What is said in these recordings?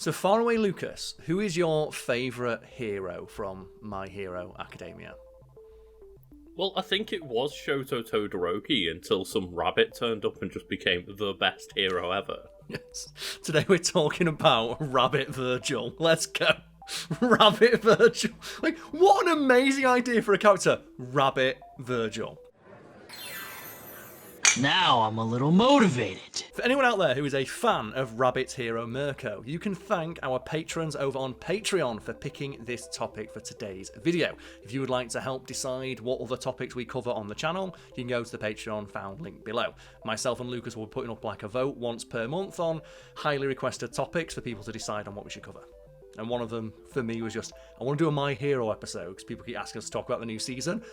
So, Faraway Lucas, who is your favourite hero from My Hero Academia? Well, I think it was Shoto Todoroki until some rabbit turned up and just became the best hero ever. Yes. Today we're talking about Rabbit Virgil. Let's go. Rabbit Virgil. Like, what an amazing idea for a character. Rabbit Virgil. Now I'm a little motivated. For anyone out there who is a fan of Rabbit's hero Mirko, you can thank our patrons over on Patreon for picking this topic for today's video. If you would like to help decide what other topics we cover on the channel, you can go to the Patreon found link below. Myself and Lucas will be putting up like a vote once per month on highly requested topics for people to decide on what we should cover. And one of them, for me, was just, I want to do a My Hero episode, because people keep asking us to talk about the new season,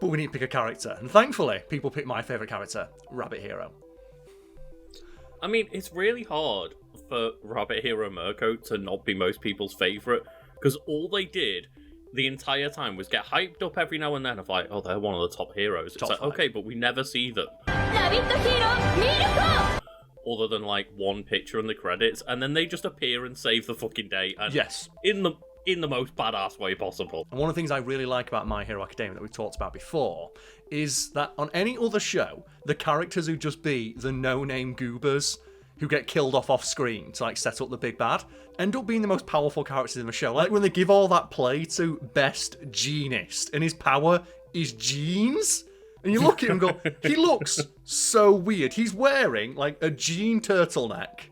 but we need to pick a character. And thankfully, people pick my favourite character, Rabbit Hero. I mean, it's really hard for Rabbit Hero Mirko to not be most people's favourite, because all they did the entire time was get hyped up every now and then of like, oh, they're one of the top heroes. It's like, okay, but we never see them. Other than like one picture in the credits, and then they just appear and save the fucking day. And yes. In the most badass way possible. And one of the things I really like about My Hero Academia that we've talked about before is that on any other show, the characters who just be the no-name goobers who get killed off screen to like set up the big bad end up being the most powerful characters in the show. Like when they give all that play to Best Genist and his power is jeans. And you look at him and go, he looks so weird. He's wearing like a jean turtleneck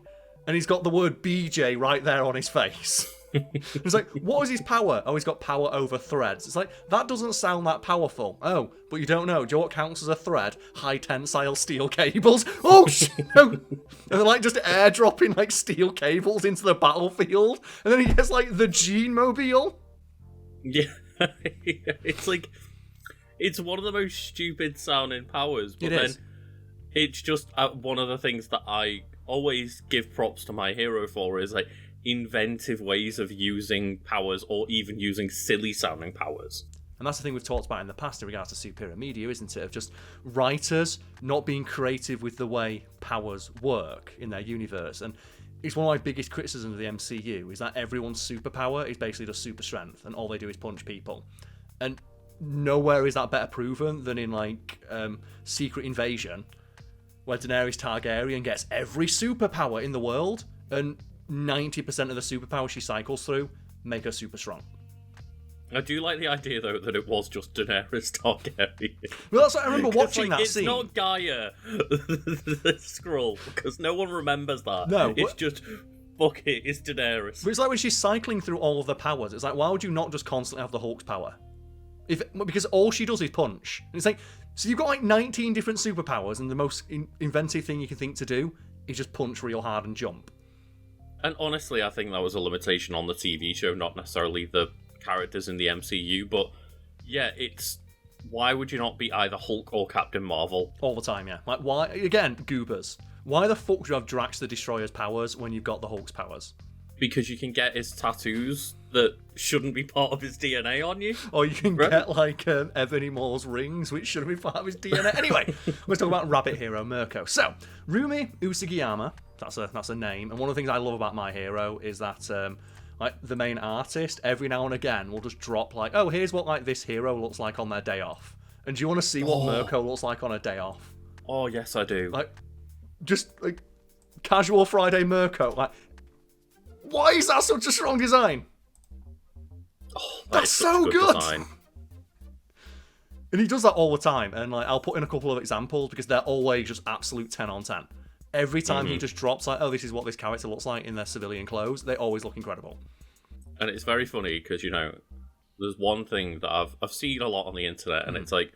and he's got the word BJ right there on his face. It's like, what is his power? Oh, he's got power over threads. It's like, that doesn't sound that powerful. Oh, but you don't know. Do you know what counts as a thread? High tensile steel cables. Oh, shit. And they're like just airdropping like steel cables into the battlefield. And then he gets like the Gene Mobile. Yeah. It's like, it's one of the most stupid sounding powers. But then it's just one of the things that I always give props to My Hero for is like, inventive ways of using powers or even using silly sounding powers. And that's the thing we've talked about in the past in regards to superior media, isn't it? Of just writers not being creative with the way powers work in their universe. And it's one of my biggest criticisms of the MCU is that everyone's superpower is basically just super strength and all they do is punch people. And nowhere is that better proven than in like Secret Invasion, where Daenerys Targaryen gets every superpower in the world and 90% of the superpowers she cycles through make her super strong. I do like the idea, though, that it was just Daenerys Targaryen. Well, that's what I remember watching that scene. It's not Gaia, the Skrull, because no one remembers that. No. It's just, fuck it, it's Daenerys. But it's like when she's cycling through all of the powers, it's like, why would you not just constantly have the Hulk's power? Because all she does is punch. And it's like, so you've got like 19 different superpowers, and the most inventive thing you can think to do is just punch real hard and jump. And honestly, I think that was a limitation on the TV show, not necessarily the characters in the MCU, but yeah, it's... Why would you not be either Hulk or Captain Marvel? All the time, yeah. Like, why... Again, goobers. Why the fuck do you have Drax the Destroyer's powers when you've got the Hulk's powers? Because you can get his tattoos that shouldn't be part of his DNA on you. Or you can get, like, Ebony Maw's rings, which shouldn't be part of his DNA. Anyway, let's talk about Rabbit Hero Mirko. So, Rumi Usagiyama, that's a name, and one of the things I love about My Hero is that, like, the main artist, every now and again, will just drop, like, oh, here's what, like, this hero looks like on their day off. And do you want to see what Mirko looks like on a day off? Oh, yes, I do. Like, just, like, casual Friday Mirko, like... Why is that such a strong design? Oh, that's so good. Design. And he does that all the time. And like, I'll put in a couple of examples because they're always just absolute 10 on 10. Every time he just drops like, oh, this is what this character looks like in their civilian clothes, they always look incredible. And it's very funny because, you know, there's one thing that I've seen a lot on the internet, and it's like,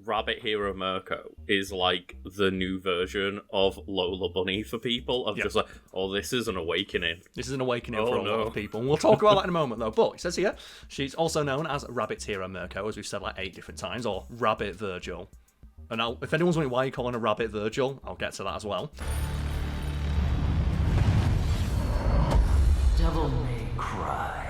Rabbit Hero Mirko is like the new version of Lola Bunny for people. Of just like, oh, this is an awakening. This is an awakening for a lot of people. And we'll talk about that in a moment, though. But it says here, she's also known as Rabbit Hero Mirko, as we've said like 8 different times, or Rabbit Virgil. And if anyone's wondering why you're calling her Rabbit Virgil, I'll get to that as well. Devil May Cry.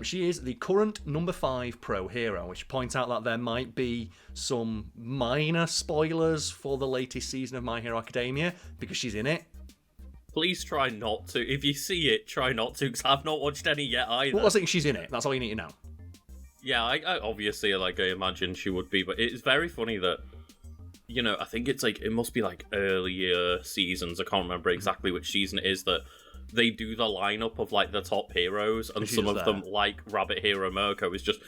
She is the current number 5 pro hero, which points out that there might be some minor spoilers for the latest season of My Hero Academia, because she's in it. Please try not to. If you see it, try not to, because I've not watched any yet either. Well, I think she's in it. That's all you need to know. Yeah, I obviously, like, I imagine she would be, but it's very funny that, you know, I think it's like, it must be like earlier seasons, I can't remember exactly which season it is, that they do the lineup of like the top heroes, and some of them, like Rabbit Hero Mirko, is just,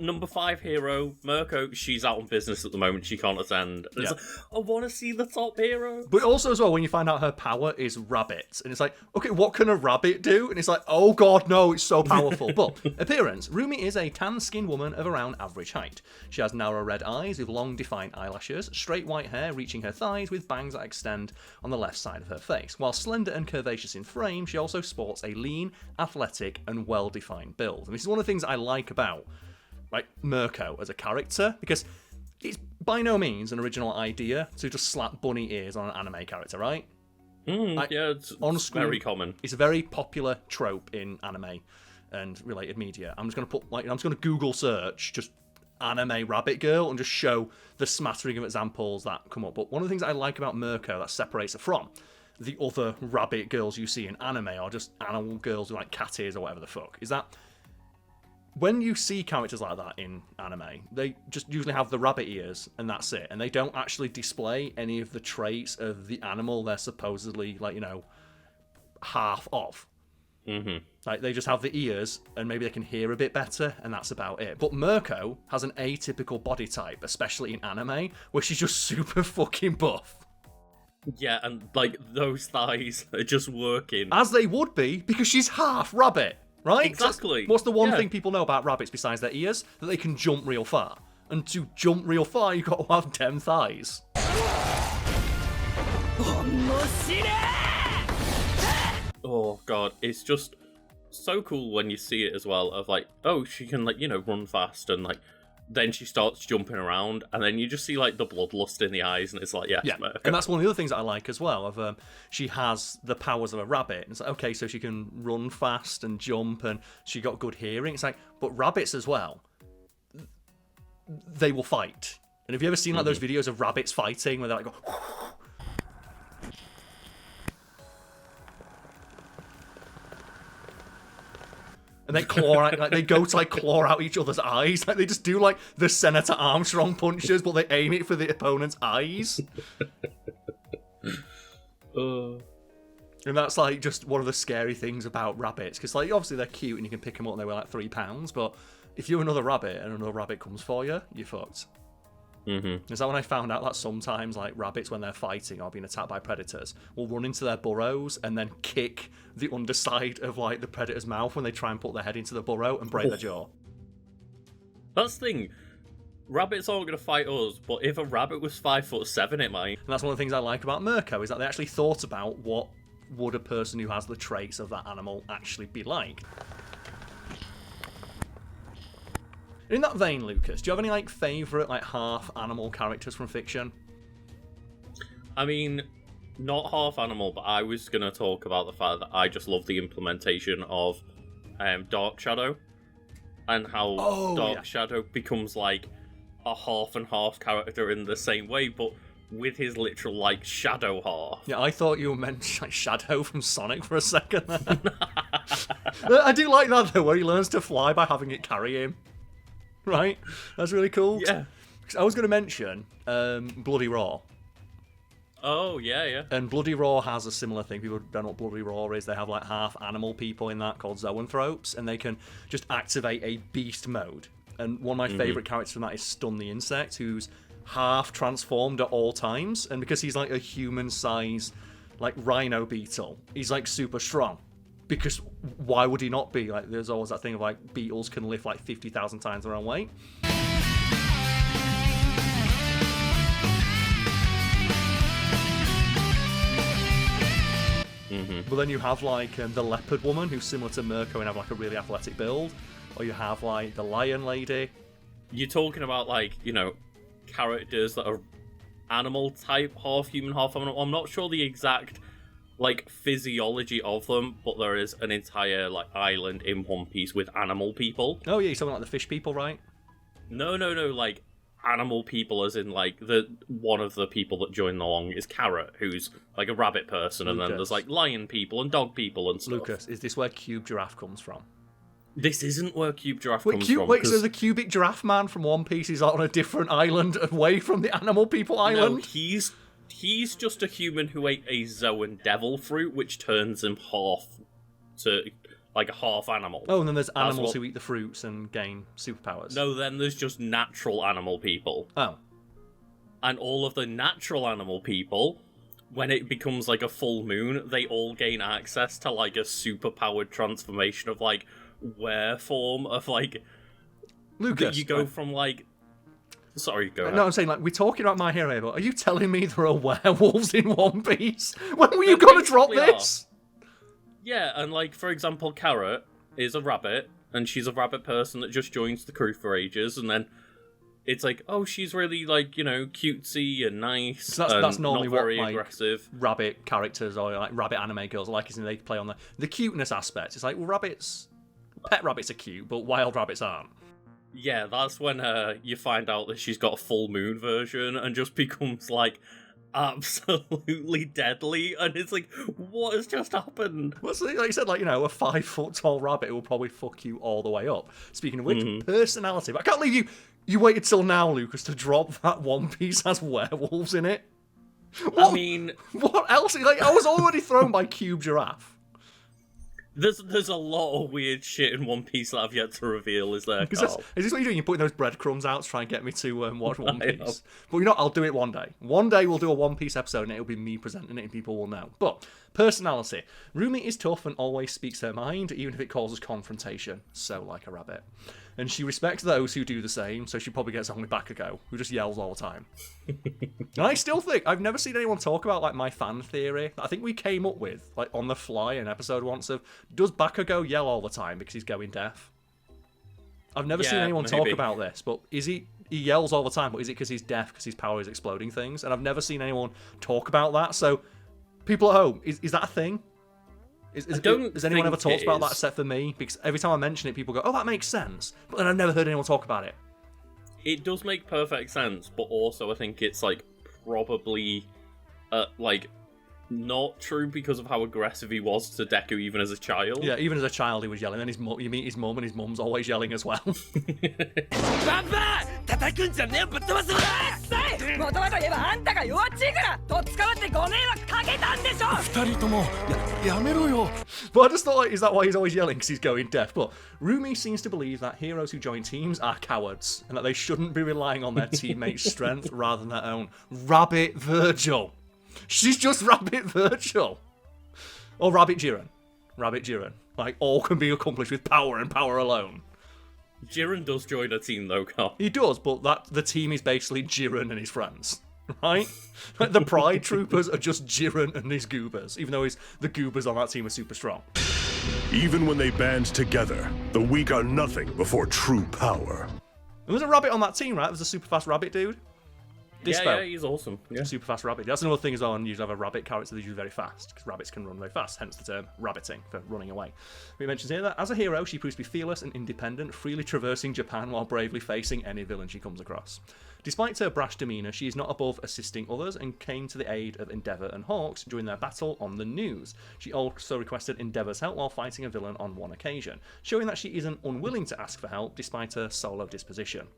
number 5 hero, Mirko, she's out on business at the moment, she can't attend. And it's like, I want to see the top hero. But also as well, when you find out her power is rabbits, and it's like, okay, what can a rabbit do? And it's like, oh god, no, it's so powerful. But appearance, Rumi is a tan-skinned woman of around average height. She has narrow red eyes with long defined eyelashes, straight white hair reaching her thighs with bangs that extend on the left side of her face. While slender and curvaceous in frame, she also sports a lean, athletic, and well-defined build. And this is one of the things I like about Mirko as a character, because it's by no means an original idea to just slap bunny ears on an anime character, right? Yeah, it's on screen, very common. It's a very popular trope in anime and related media. I'm just going to put, I'm just going to Google search just anime rabbit girl and just show the smattering of examples that come up. But one of the things I like about Mirko that separates her from the other rabbit girls you see in anime, or just animal girls with like cat ears or whatever the fuck, is that when you see characters like that in anime, they just usually have the rabbit ears and that's it. And they don't actually display any of the traits of the animal they're supposedly, like, you know, half of. Mm-hmm. Like, they just have the ears and maybe they can hear a bit better and that's about it. But Mirko has an atypical body type, especially in anime, where she's just super fucking buff. Yeah, and, like, those thighs are just working. As they would be, because she's half rabbit. Right? Exactly. What's the one thing people know about rabbits besides their ears? That they can jump real far. And to jump real far, you've got to have 10 thighs. Oh, God. It's just so cool when you see it as well, of like, oh, she can, like, you know, run fast, and, like, then she starts jumping around, and then you just see, like, the bloodlust in the eyes, and it's like, yeah. And that's one of the other things that I like as well, of she has the powers of a rabbit. And it's like, okay, so she can run fast and jump, and she got good hearing. It's like, but rabbits as well, they will fight. And have you ever seen, like, those videos of rabbits fighting, where they're like, and they claw out, like, they go to like claw out each other's eyes. Like, they just do like the Senator Armstrong punches, but they aim it for the opponent's eyes. And that's like just one of the scary things about rabbits, because like obviously they're cute and you can pick them up and they weigh like 3 pounds, but if you're another rabbit and another rabbit comes for you, you're fucked. Is that when I found out that sometimes like rabbits, when they're fighting or being attacked by predators, will run into their burrows and then kick the underside of like the predator's mouth when they try and put their head into the burrow and break their jaw. That's the thing. Rabbits aren't going to fight us, but if a rabbit was 5'7", it might. And that's one of the things I like about Mirko, is that they actually thought about what would a person who has the traits of that animal actually be like. In that vein, Lucas, do you have any like favourite like half animal characters from fiction? I mean, not half animal, but I was going to talk about the fact that I just love the implementation of Dark Shadow, and how Dark Shadow becomes like a half and half character in the same way, but with his literal like shadow half. Yeah, I thought you meant like Shadow from Sonic for a second there. I do like that though, where he learns to fly by having it carry him. Right? That's really cool. Yeah. I was going to mention Bloody Raw. Oh, yeah. And Bloody Raw has a similar thing. People don't know what Bloody Raw is. They have like half animal people in that called zoanthropes, and they can just activate a beast mode. And one of my favourite characters from that is Stun the Insect, who's half transformed at all times. And because he's like a human-sized like rhino beetle, he's like super strong. Because why would he not be? Like, there's always that thing of like beetles can lift like 50,000 times their own weight. But then you have like the leopard woman, who's similar to Mirko and have like a really athletic build, or you have like the lion lady. You're talking about like, you know, characters that are animal type, half human, half animal. I'm not sure the exact like physiology of them, but there is an entire like island in One Piece with animal people. Oh yeah, you're talking like the fish people, right? No, like animal people, as in like one of the people that join along is Carrot, who's like a rabbit person, and then there's like lion people and dog people and stuff. Lucas, is this where Cube Giraffe comes from? This isn't where Cube Giraffe comes from. Wait, so the cubic giraffe man from One Piece is on a different island away from the animal people island? No, he's just a human who ate a Zoan devil fruit, which turns him to like a half animal. Oh, and then there's animals who eat the fruits and gain superpowers. No, then there's just natural animal people. Oh. And all of the natural animal people, when it becomes like a full moon, they all gain access to like a superpowered transformation of like were form of like Lucas. You go from like sorry, go ahead. No, I'm saying like we're talking about My Hero, but are you telling me there are werewolves in One Piece? When were you gonna drop this? Yeah, and like for example, Carrot is a rabbit, and she's a rabbit person that just joins the crew for ages, and then it's like, oh, she's really like, you know, cutesy and nice. So that's normally not very what like, aggressive rabbit characters or like rabbit anime girls like, isn't it? They play on the cuteness aspect. It's like, well, pet rabbits are cute, but wild rabbits aren't. Yeah, that's when you find out that she's got a full moon version and just becomes like absolutely deadly, and it's like, what has just happened? What's like you said, like, you know, a 5 foot tall rabbit will probably fuck you all the way up. Speaking of which, personality. But I can't believe you waited till now, Lucas, to drop that One Piece has werewolves in it. I mean, what else? Like, I was already thrown by Cube Giraffe. There's a lot of weird shit in One Piece that I've yet to reveal, is there, Karl? Is this what you're doing? You're putting those breadcrumbs out to try and get me to watch One Piece? But you know, I'll do it one day. One day we'll do a One Piece episode and it'll be me presenting it and people will know. But, personality. Rumi is tough and always speaks her mind, even if it causes confrontation. So like a rabbit. And she respects those who do the same, so she probably gets on with Bakugo, who just yells all the time. And I still think, I've never seen anyone talk about, like, my fan theory that I think we came up with, like, on the fly in episode once of, does Bakugo yell all the time because he's going deaf? I've never seen anyone talk about this, but is he yells all the time, but is it because he's deaf, because his power is exploding things? And I've never seen anyone talk about that, so people at home, is that a thing? Has anyone ever talked about that except for me? Because every time I mention it, people go, oh, that makes sense. But then I've never heard anyone talk about it. It does make perfect sense, but also I think it's, like, probably, like, not true because of how aggressive he was to Deku even as a child. Yeah, even as a child he was yelling. Then you meet his mum, and his mum's always yelling as well. But I just thought, like, is that why he's always yelling? Because he's going deaf. But Rumi seems to believe that heroes who join teams are cowards, and that they shouldn't be relying on their teammates' strength rather than their own. Rabbit Virgil. She's just Rabbit Virgil. Or Rabbit Jiren. Rabbit Jiren. Like, all can be accomplished with power and power alone. Jiren does join a team, though, Karl. He does, but the team is basically Jiren and his friends. Right? Like, the Pride Troopers are just Jiren and his goobers, even though the goobers on that team are super strong. Even when they band together, the weak are nothing before true power. And there's a rabbit on that team, right? There's a super fast rabbit dude. Yeah, he's awesome. Yeah. Super fast rabbit. That's another thing as well, and you have a rabbit character that's usually very fast, because rabbits can run very fast, hence the term rabbiting, for running away. It mentions here that as a hero, she proves to be fearless and independent, freely traversing Japan while bravely facing any villain she comes across. Despite her brash demeanour, she is not above assisting others and came to the aid of Endeavour and Hawks during their battle on the news. She also requested Endeavour's help while fighting a villain on one occasion, showing that she isn't unwilling to ask for help despite her solo disposition.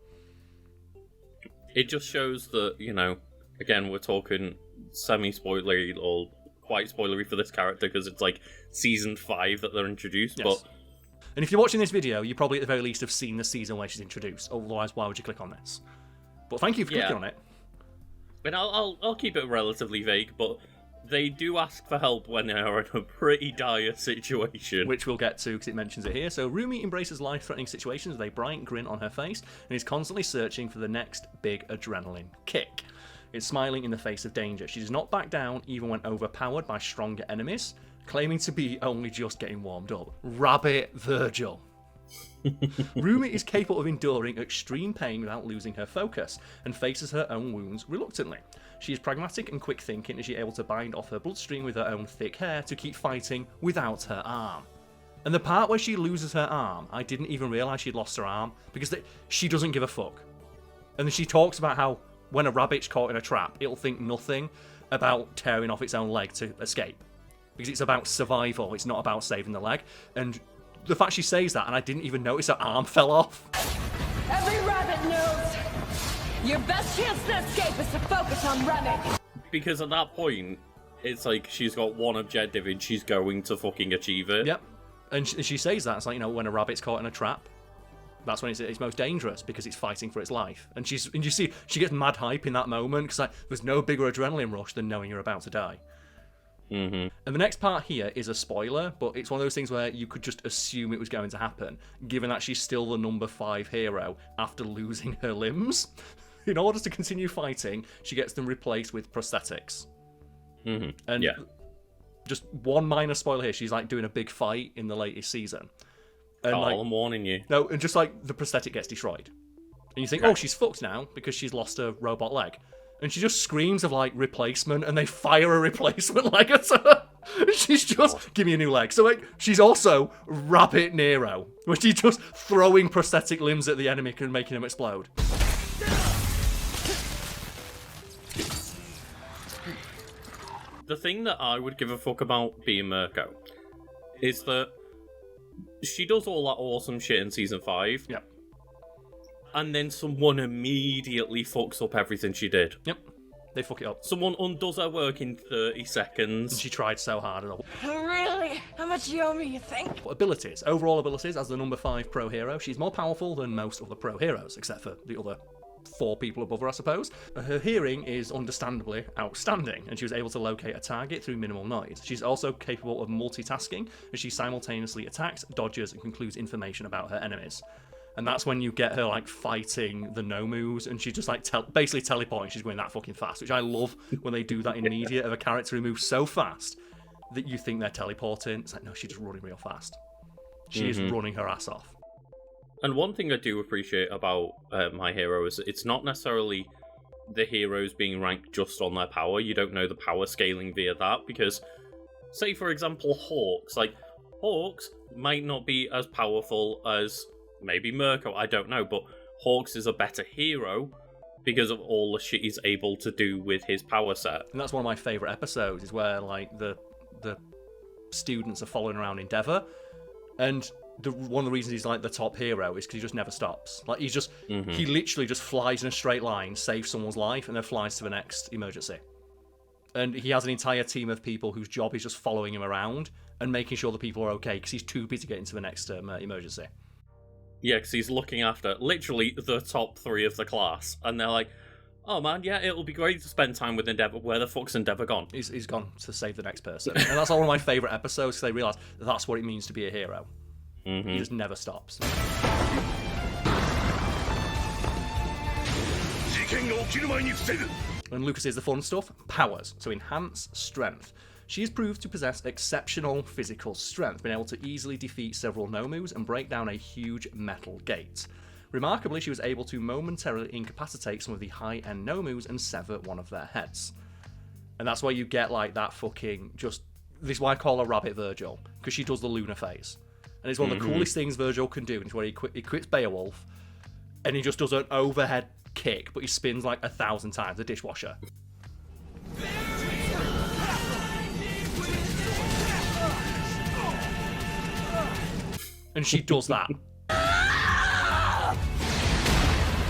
It just shows that, you know, again, we're talking semi-spoilery or quite spoilery for this character because it's like season 5 that they're introduced, yes. But... And if you're watching this video, you probably at the very least have seen the season where she's introduced, otherwise why would you click on this? But thank you for clicking on it. And I'll keep it relatively vague, but they do ask for help when they are in a pretty dire situation. Which we'll get to because it mentions it here. So Rumi embraces life-threatening situations with a bright grin on her face and is constantly searching for the next big adrenaline kick. It's smiling in the face of danger. She does not back down even when overpowered by stronger enemies, claiming to be only just getting warmed up. Rabbit Virgil. Rumi is capable of enduring extreme pain without losing her focus and faces her own wounds reluctantly. She is pragmatic and quick thinking as she is able to bind off her bloodstream with her own thick hair to keep fighting without her arm. And the part where she loses her arm, I didn't even realise she'd lost her arm because she doesn't give a fuck. And then she talks about how when a rabbit's caught in a trap, it'll think nothing about tearing off its own leg to escape. Because it's about survival, it's not about saving the leg. And the fact she says that, and I didn't even notice her arm fell off. Every rabbit knows your best chance to escape is to focus on running. Because at that point, it's like she's got one objective and she's going to fucking achieve it. Yep. And she says that. It's like, when a rabbit's caught in a trap, that's when it's most dangerous because it's fighting for its life. And you see, she gets mad hype in that moment because there's no bigger adrenaline rush than knowing you're about to die. Mm-hmm. And the next part here is a spoiler, but it's one of those things where you could just assume it was going to happen, given that she's still the number 5 hero after losing her limbs. In order to continue fighting, she gets them replaced with prosthetics. Mm-hmm. And just one minor spoiler here, she's doing a big fight in the latest season. And I'm warning you. No, and just the prosthetic gets destroyed. And you think, she's fucked now because she's lost a robot leg. And she just screams of replacement, and they fire a replacement leg at her. She's just, give me a new leg. So she's also Rabbit Nero, where she's just throwing prosthetic limbs at the enemy and making them explode. The thing that I would give a fuck about being Mirko is that she does all that awesome shit in season 5. Yep. And then someone immediately fucks up everything she did. Yep. They fuck it up. Someone undoes her work in 30 seconds. And she tried so hard. Really? How much you owe me, you think? Abilities. Overall abilities, as the number 5 pro hero, she's more powerful than most other pro heroes, except for the other 4 people above her, I suppose. Her hearing is understandably outstanding, and she was able to locate a target through minimal noise. She's also capable of multitasking, as she simultaneously attacks, dodges, and concludes information about her enemies. And that's when you get her fighting the Nomus, and she's just basically teleporting. She's going that fucking fast, which I love when they do that in media of a character who moves so fast that you think they're teleporting. It's no, she's just running real fast. She is running her ass off. And one thing I do appreciate about my hero is it's not necessarily the heroes being ranked just on their power. You don't know the power scaling via that, because, say for example, Hawks. Hawks might not be as powerful as maybe Mirko, I don't know, but Hawks is a better hero because of all the shit he's able to do with his power set. And that's one of my favourite episodes, is where the students are following around Endeavour, and one of the reasons he's the top hero is because he just never stops. He's just he literally just flies in a straight line, saves someone's life, and then flies to the next emergency. And he has an entire team of people whose job is just following him around and making sure the people are okay, because he's too busy to get into the next emergency. Yeah, because he's looking after literally the top 3 of the class, and they're like, "Oh man, yeah, it'll be great to spend time with Endeavour. Where the fuck's Endeavour gone?" He's gone to save the next person, and that's one of my favourite episodes, because they realise that's what it means to be a hero. He just never stops. And Lucas is the fun stuff. Powers. So enhance strength. She is proved to possess exceptional physical strength, being able to easily defeat several Nomus and break down a huge metal gate. Remarkably, she was able to momentarily incapacitate some of the high-end Nomus and sever one of their heads. And that's why you get that fucking this is why I call her Rabbit Virgil, because she does the Lunar phase. And it's one of the coolest things Virgil can do, and it's where he quits Beowulf, and he just does an overhead kick, but he spins 1,000 times, a dishwasher. And she does that.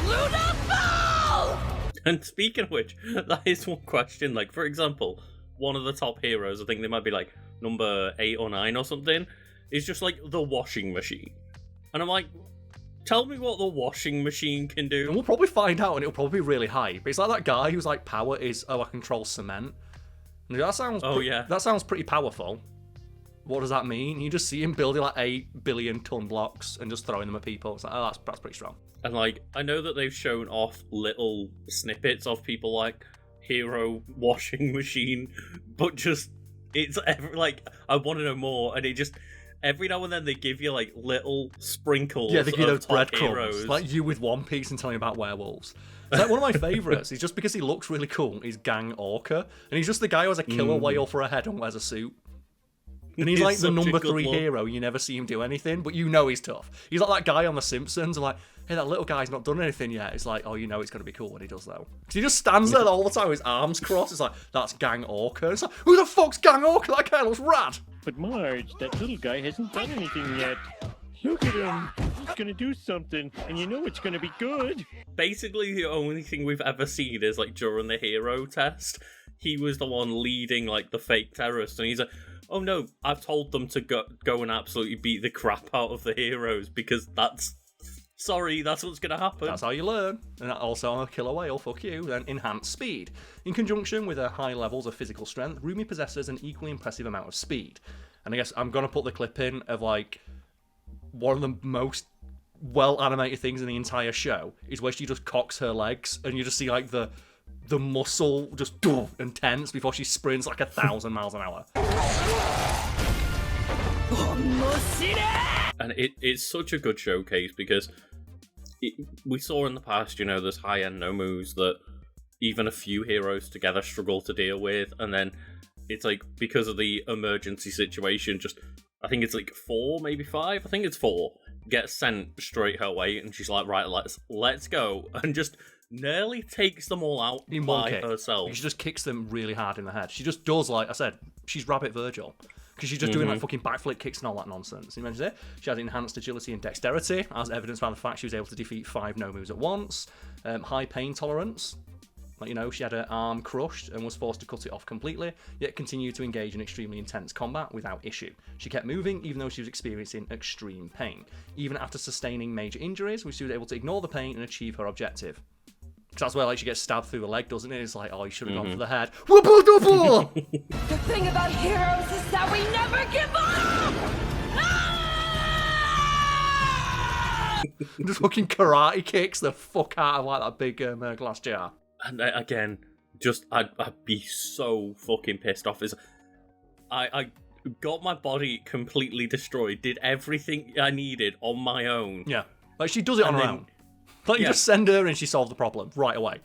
Lunar fall! And speaking of which, that is one question. For example, one of the top heroes, I think they might be number 8 or 9 or something, is just the washing machine. And I'm like, tell me what the washing machine can do. And we'll probably find out, and it'll probably be really high. But it's that guy who's power is, I control cement. And that sounds that sounds pretty powerful. What does that mean? You just see him building 8 billion ton blocks and just throwing them at people. It's that's pretty strong. And I know that they've shown off little snippets of people hero washing machine, but just it's I want to know more, and it just every now and then they give you little sprinkles. Yeah, they give you those breadcrumbs. Like you with One Piece and telling me about werewolves. It's one of my favourites. He's just because he looks really cool. He's Gang Orca, and he's just the guy who has a killer whale for a head and wears a suit. And he's like the such a number good 3 one. hero. You never see him do anything, but you know he's tough. He's like that guy on The Simpsons. And like, hey, that little guy's not done anything yet. It's like, oh, you know it's going to be cool when he does, though. Because he just stands there all the time with his arms crossed. It's like, that's Gang Orca. It's like, who the fuck's Gang Orca? That guy looks rad. But Marge, that little guy hasn't done anything yet. Look at him. He's gonna do something, and you know it's gonna be good. Basically, the only thing we've ever seen is like during the hero test, he was the one leading like the fake terrorists, and he's like, "Oh no, I've told them to go and absolutely beat the crap out of the heroes because that's what's gonna happen." That's how you learn. And also, I'm a killer whale, fuck you. Then enhanced speed. In conjunction with her high levels of physical strength, Rumi possesses an equally impressive amount of speed. And I guess I'm gonna put the clip in of like one of the most well animated things in the entire show is where she just cocks her legs and you just see like the muscle just and tense before she sprints like 1,000 miles an hour. And it's such a good showcase because we saw in the past, there's high-end no moves that even a few heroes together struggle to deal with, and then it's like, because of the emergency situation, just, I think it's like 4, maybe 5, I think it's 4, gets sent straight her way, and she's like, right, let's go, and just nearly takes them all out In one by kick. herself. She just kicks them really hard in the head. She just does, like I said, she's Rabbit Virgil. Because she's just doing like fucking backflip kicks and all that nonsense. You mentioned it. She has enhanced agility and dexterity, as evidenced by the fact she was able to defeat 5 no moves at once. High pain tolerance. Like, she had her arm crushed and was forced to cut it off completely, yet continued to engage in extremely intense combat without issue. She kept moving even though she was experiencing extreme pain. Even after sustaining major injuries, she was able to ignore the pain and achieve her objective. Because that's where like she gets stabbed through the leg, doesn't it? It's like, oh, you should have gone for the head. The thing about heroes is that we never give up! Ah! Just fucking karate kicks the fuck out of like that big glass jar. And again, just I'd be so fucking pissed off. I got my body completely destroyed, did everything I needed on my own. Yeah, like she does it on her own. Like you just send her and she solved the problem right away.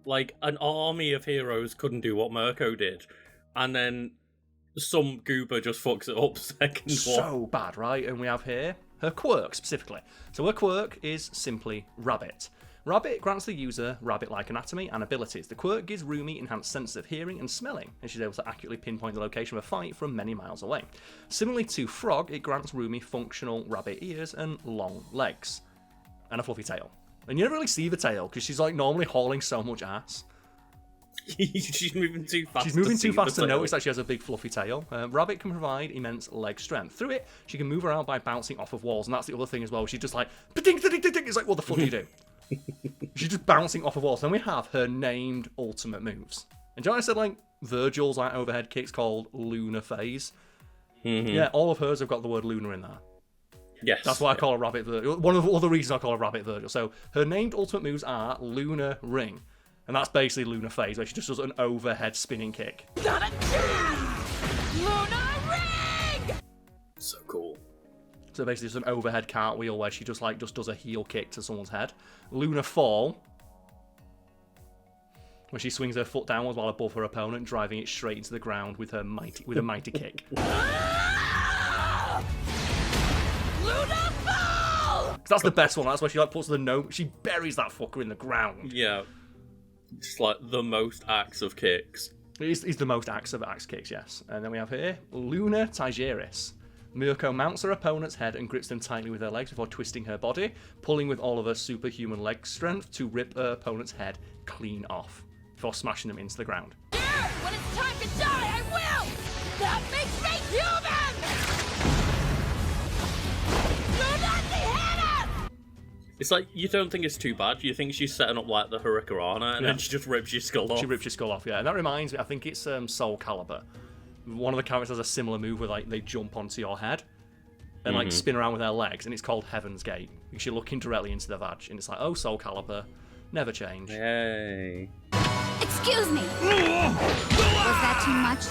Like an army of heroes couldn't do what Mirko did, and then some goober just fucks it up second one. So bad, right? And we have here her quirk specifically. So her quirk is simply Rabbit. Rabbit grants the user rabbit-like anatomy and abilities. The quirk gives Rumi enhanced sense of hearing and smelling, and she's able to accurately pinpoint the location of a fight from many miles away. Similarly to Frog, it grants Rumi functional rabbit ears and long legs. And a fluffy tail. And you never really see the tail, because she's like normally hauling so much ass. She's moving too fast. She's moving too fast to notice that she has a big fluffy tail. Rabbit can provide immense leg strength. Through it, she can move around by bouncing off of walls, and that's the other thing as well. She's just like, ding, ding, ding, ding. It's like, what the fuck do you do? She's just bouncing off of walls. Then we have her named ultimate moves. And do you know what I said, like, Virgil's like overhead kicks called Lunar phase? Yeah, all of hers have got the word Lunar in there. Yes. That's why I call her Rabbit Virgil. One of the other reasons I call her Rabbit Virgil. So her named ultimate moves are Lunar Ring. And that's basically Lunar phase, where she just does an overhead spinning kick. Not a chance! Lunar Ring! So cool. So basically just an overhead cartwheel where she just does a heel kick to someone's head. Lunar Fall, where she swings her foot downwards while above her opponent, driving it straight into the ground with a mighty kick. Lunar Fall! That's the best one. That's where she puts the note. She buries that fucker in the ground. Yeah. Just like the most axe of kicks. He's the most axe of axe kicks, yes. And then we have here Lunar Tigeris. Mirko mounts her opponent's head and grips them tightly with her legs before twisting her body, pulling with all of her superhuman leg strength to rip her opponent's head clean off before smashing them into the ground. Here, when it's time to die, I will! That makes me human! Lunar Tigeris! It's like, you don't think it's too bad. You think she's setting up like the Hurricanrana, and then she just rips your skull off. She rips your skull off, yeah. And that reminds me, I think it's Soul Calibur. One of the characters has a similar move where like they jump onto your head and like spin around with their legs, and it's called Heaven's Gate because you're looking directly into the vag, and it's like, oh, Soul Calibur, never change. Yay. Excuse me. Was that too much?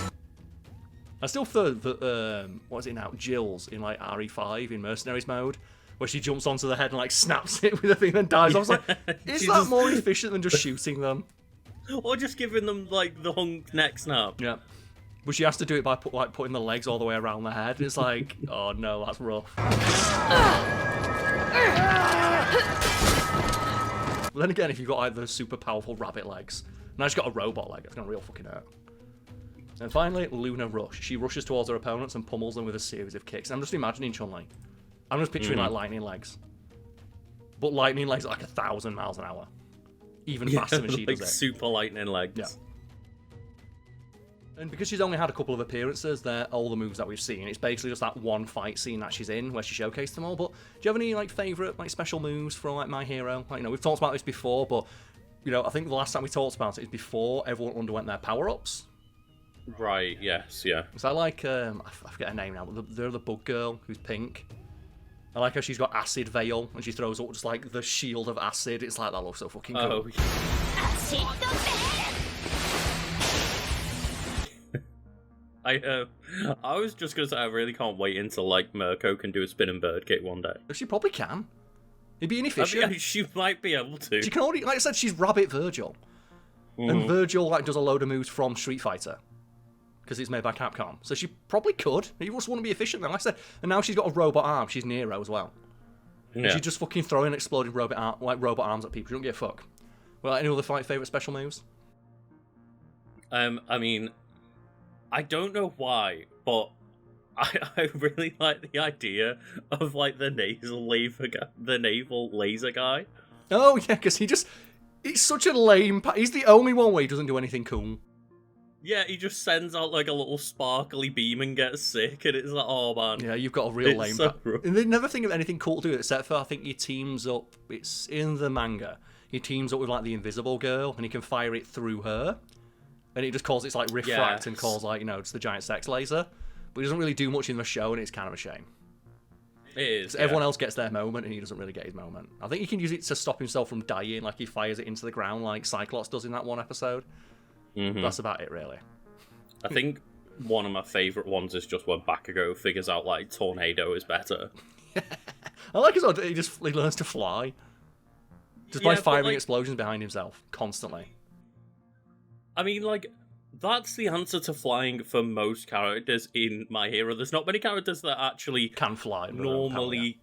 I still thought that what is it now? Jill's in like RE5 in Mercenaries mode, where she jumps onto the head and like snaps it with a thing and dies. I was like, is She that just- more efficient than just shooting them? Or just giving them like the hunk neck snap. Yeah. But she has to do it by putting the legs all the way around the head. It's like, oh no, that's rough. But then again, if you've got like the super powerful rabbit legs, now she's got a robot leg, it's gonna real fucking hurt. And finally, Lunar Rush. She rushes towards her opponents and pummels them with a series of kicks. I'm just imagining Chun-Li. I'm just picturing like lightning legs. But lightning legs are like 1,000 miles an hour. Even faster than she does it. Super lightning legs. Yeah. And because she's only had a couple of appearances, they're all the moves that we've seen. It's basically just that one fight scene that she's in where she showcased them all. But do you have any like favourite like special moves from like My Hero? Like, you know, we've talked about this before, but you know, I think the last time we talked about it is before everyone underwent their power-ups. Right, yes, yeah. So I like, I forget her name now, but they're the bug girl who's pink. I like how she's got acid veil and she throws up just like the shield of acid. It's like, that looks so fucking cool. I was just gonna say I really can't wait until like Mirko can do a spinning bird kick one day. She probably can. It'd be inefficient. I mean, she might be able to. She can already, like I said, she's Rabbit Virgil. And Virgil like does a load of moves from Street Fighter. Because it's made by Capcom. So she probably could. You just want to be efficient then, like I said. And now she's got a robot arm. She's Nero as well. Yeah. She's just fucking throwing exploding robot arms at people. She don't give a fuck. Well, any other favourite special moves? I mean, I don't know why, but I really like the idea of like the naval laser guy. Oh yeah, because he's such a lame. He's the only one where he doesn't do anything cool. Yeah, he just sends out like a little sparkly beam and gets sick, and it's like, oh man. Yeah, you've got a real lame. So and they never think of anything cool to do except for I think he teams up. It's in the manga. He teams up with like the Invisible Girl, and he can fire it through her, and he just calls it like refract and calls like just the giant sex laser. But he doesn't really do much in the show, and it's kind of a shame. It is. Everyone else gets their moment, and he doesn't really get his moment. I think he can use it to stop himself from dying, like he fires it into the ground, like Cyclops does in that one episode. That's about it, really. I think one of my favourite ones is just when Bakugo figures out like Tornado is better. I like his idea. He learns to fly just by firing explosions behind himself constantly. I mean, like, that's the answer to flying for most characters in My Hero. There's not many characters that actually can fly normally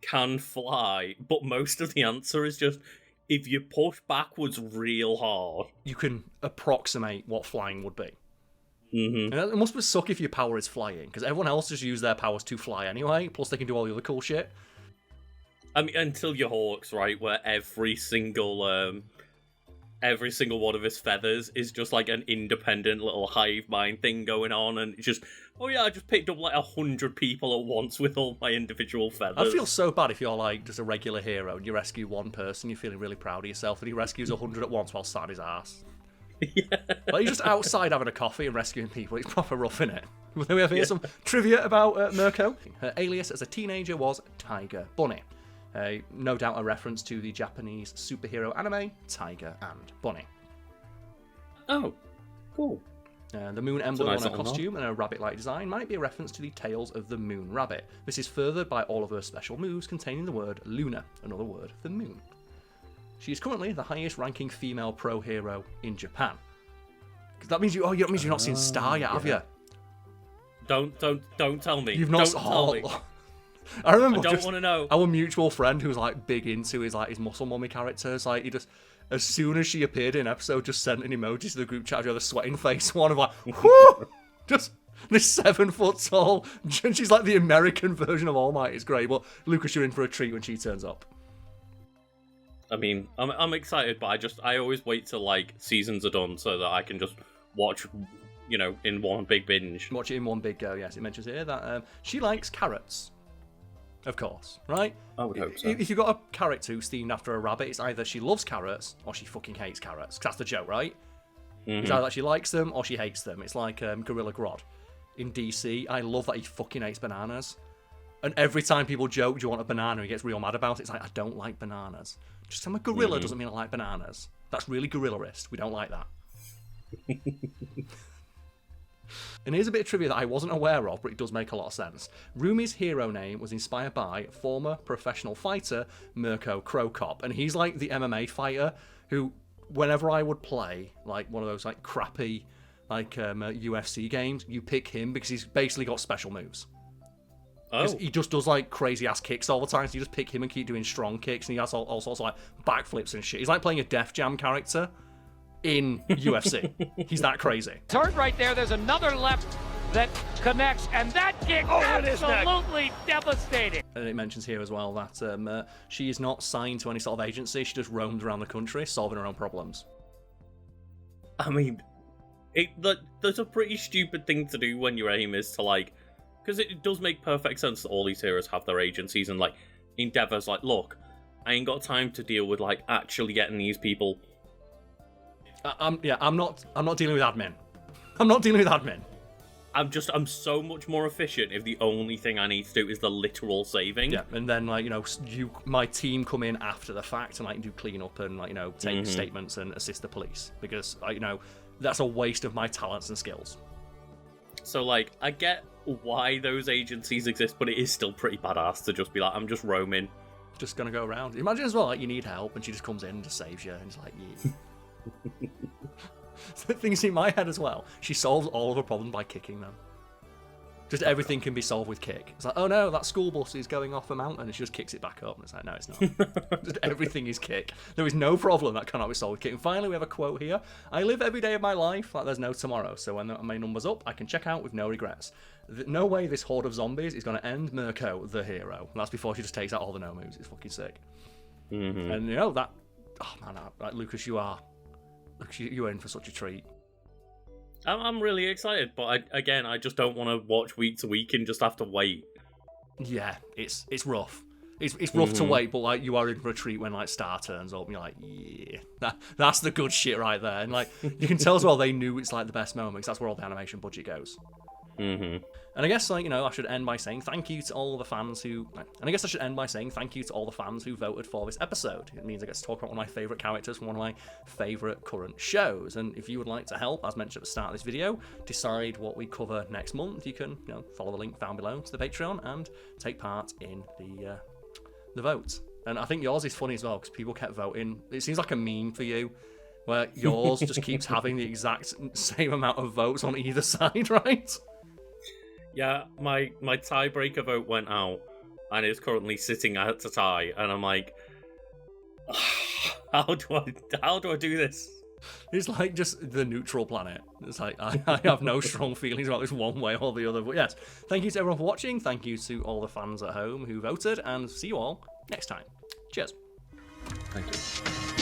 can fly, but most of the answer is just if you push backwards real hard, you can approximate what flying would be. And it must suck if your power is flying, because everyone else just use their powers to fly anyway, plus they can do all the other cool shit. I mean, until your Hawks, right, where every single one of his feathers is just like an independent little hive mind thing going on, and it's just, oh yeah, I just picked up like 100 people at once with all my individual feathers. I feel so bad if you're like just a regular hero and you rescue one person, you're feeling really proud of yourself, and he rescues 100 at once while sat his ass. Yeah. Like he's just outside having a coffee and rescuing people. It's proper rough, innit? Then we have here some trivia about Mirko. Her alias as a teenager was Tiger Bunny. No doubt a reference to the Japanese superhero anime Tiger and Bunny. Oh, cool. The moon emblem on her costume and her rabbit-like design might be a reference to the Tales of the Moon Rabbit. This is furthered by all of her special moves containing the word Lunar, another word for moon. She is currently the highest-ranking female pro hero in Japan. That means you've not seen Star yet, have you? Don't tell me. You've not. Tell me. I remember. I don't want to know. Our mutual friend who was like big into his muscle mummy characters. Like he just, as soon as she appeared in an episode, just sent an emoji to the group chat with a sweating face. One of like, whoo! Just this 7 foot tall. She's like the American version of All Might. It's great. But Lucas, you're in for a treat when she turns up. I mean, I'm excited, but I always wait till like seasons are done so that I can just watch, in one big binge. Watch it in one big go. Yes, it mentions here that she likes carrots. Of course, right? I would hope so. If you've got a character who's themed after a rabbit, it's either she loves carrots or she fucking hates carrots. 'Cause that's the joke, right? It's either she likes them or she hates them. It's like Gorilla Grodd in DC. I love that he fucking hates bananas. And every time people joke, do you want a banana? He gets real mad about it. It's like, I don't like bananas. Just I'm a gorilla doesn't mean I like bananas. That's really gorilla-ist. We don't like that. And here's a bit of trivia that I wasn't aware of, but it does make a lot of sense. Rumi's hero name was inspired by former professional fighter Mirko Cro Cop. And he's like the MMA fighter who, whenever I would play like one of those like crappy UFC games, you pick him because he's basically got special moves. Oh. He just does like crazy ass kicks all the time, so you just pick him and keep doing strong kicks, and he has all sorts of like backflips and shit. He's like playing a Def Jam character in UFC. He's that crazy. Turn right there, there's another left that connects, and that kick absolutely devastating. And it mentions here as well that she is not signed to any sort of agency. She just roams around the country solving her own problems. I mean, that's a pretty stupid thing to do when your aim is to, like... Because it does make perfect sense that all these heroes have their agencies, and, like, Endeavor's like, look, I ain't got time to deal with, like, actually getting these people... I'm not dealing with admin. I'm not dealing with admin. I'm so much more efficient if the only thing I need to do is the literal saving. Yeah, and then, like, my team come in after the fact and, like, do clean up and, like, take statements and assist the police. Because, like, that's a waste of my talents and skills. So, like, I get why those agencies exist, but it is still pretty badass to just be like, I'm just roaming. Just gonna go around. Imagine as well, like, you need help and she just comes in and just saves you and it's like, yeah. The things in my head as well, she solves all of her problems by kicking them. Just everything can be solved with kick. It's like, oh no, that school bus is going off a mountain, and she just kicks it back up. And it's like, no, it's not. Just everything is kick. There is no problem that cannot be solved with kick. And finally, we have a quote here. I live every day of my life like there's no tomorrow. So when my number's up, I can check out with no regrets. No way this horde of zombies is going to end Mirko, the hero. And that's before she just takes out all the no moves. It's fucking sick. Mm-hmm. And that... Oh man, like, Lucas, you're in for such a treat. I'm really excited, but I just don't want to watch week to week and just have to wait. Yeah, it's rough. It's rough to wait, but like you are in for a treat when like Star turns up and you're like, yeah, that's the good shit right there. And like you can tell as well they knew it's like the best moment because that's where all the animation budget goes. Mm-hmm. And I guess I should end by saying thank you to all the fans who. And I guess I should end by saying thank you to all the fans who voted for this episode. It means I get to talk about one of my favourite characters from one of my favourite current shows. And if you would like to help, as mentioned at the start of this video, decide what we cover next month, you can follow the link found below to the Patreon and take part in the vote. And I think yours is funny as well because people kept voting. It seems like a meme for you. Where yours just keeps having the exact same amount of votes on either side, right? Yeah, my tiebreaker vote went out, and it's currently sitting at a tie, and I'm like, how do I do this? It's like just the neutral planet. It's like I have no strong feelings about this one way or the other. But yes, thank you to everyone for watching. Thank you to all the fans at home who voted, and see you all next time. Cheers. Thank you.